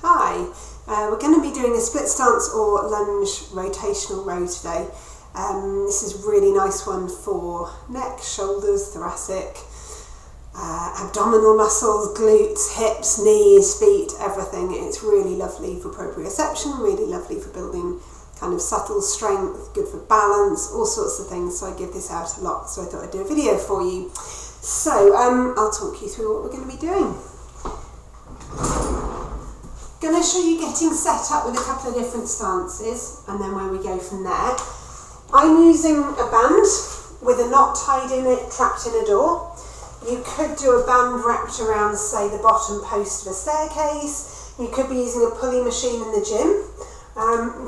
Hi, we're going to be doing a split stance or lunge rotational row today. This is a really nice one for neck, shoulders, thoracic, abdominal muscles, glutes, hips, knees, feet, everything. It's really lovely for proprioception, really lovely for building kind of subtle strength, good for balance, all sorts of things. So I give this out a lot, so I thought I'd do a video for you. So I'll talk you through what we're going to be doing. Going to show you getting set up with a couple of different stances and then where we go from there. I'm using a band with a knot tied in it, trapped in a door. You could do a band wrapped around, say, the bottom post of a staircase. You could be using a pulley machine in the gym.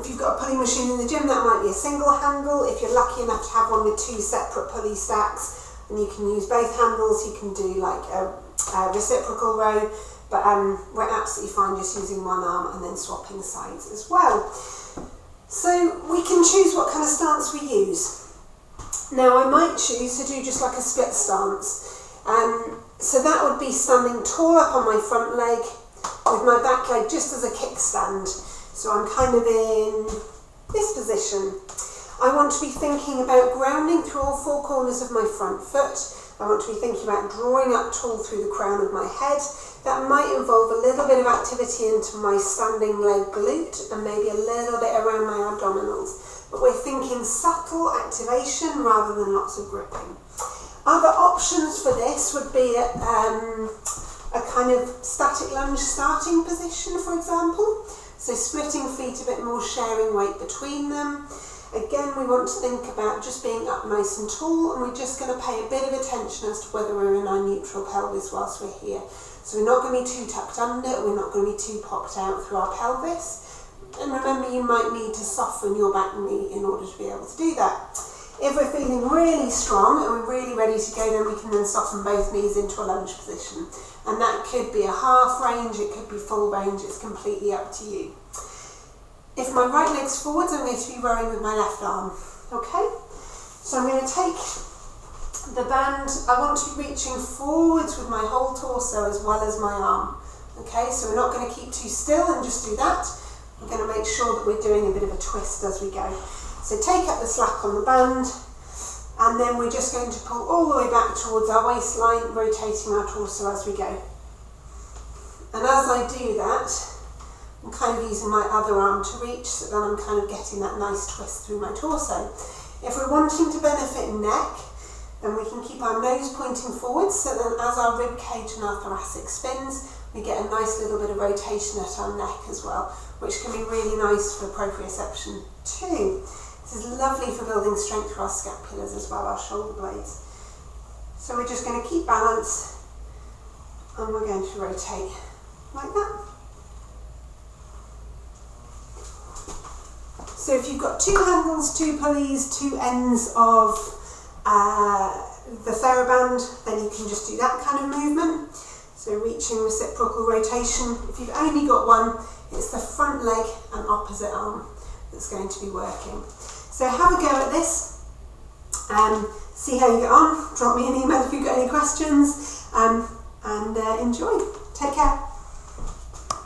If you've got a pulley machine in the gym, that might be a single handle. If you're lucky enough to have one with two separate pulley stacks, and you can use both handles, you can do like a reciprocal row. But we're absolutely fine just using one arm and then swapping sides as well. So we can choose what kind of stance we use. Now I might choose to do just like a split stance. So that would be standing tall up on my front leg with my back leg just as a kickstand. So I'm kind of in this position. I want to be thinking about grounding through all four corners of my front foot. I want to be thinking about drawing up tall through the crown of my head. That might involve a little bit of activity into my standing leg glute and maybe a little bit around my abdominals. But we're thinking subtle activation rather than lots of gripping. Other options for this would be a kind of static lunge starting position, for example. So splitting feet a bit more, sharing weight between them. Again, we want to think about just being up nice and tall, and we're just going to pay a bit of attention as to whether we're in our neutral pelvis whilst we're here. So we're not going to be too tucked under, we're not going to be too popped out through our pelvis. And remember, you might need to soften your back knee in order to be able to do that. If we're feeling really strong and we're really ready to go, then we can then soften both knees into a lunge position. And that could be a half range, it could be full range, it's completely up to you. If my right leg's forwards, I'm going to be rowing with my left arm, okay? So I'm going to take the band. I want to be reaching forwards with my whole torso as well as my arm, okay? So we're not going to keep too still and just do that. We're going to make sure that we're doing a bit of a twist as we go. So take up the slack on the band, and then we're just going to pull all the way back towards our waistline, rotating our torso as we go. And as I do that, I'm kind of using my other arm to reach, so then I'm kind of getting that nice twist through my torso. If we're wanting to benefit neck, then we can keep our nose pointing forwards, so then as our rib cage and our thoracic spins, we get a nice little bit of rotation at our neck as well, which can be really nice for proprioception too. This is lovely for building strength for our scapulars as well, our shoulder blades. So we're just going to keep balance, and we're going to rotate like that. So if you've got two handles, two pulleys, two ends of the TheraBand, then you can just do that kind of movement. So reaching reciprocal rotation. If you've only got one, it's the front leg and opposite arm that's going to be working. So have a go at this, see how you get on. Drop me an email if you've got any questions, and enjoy. Take care.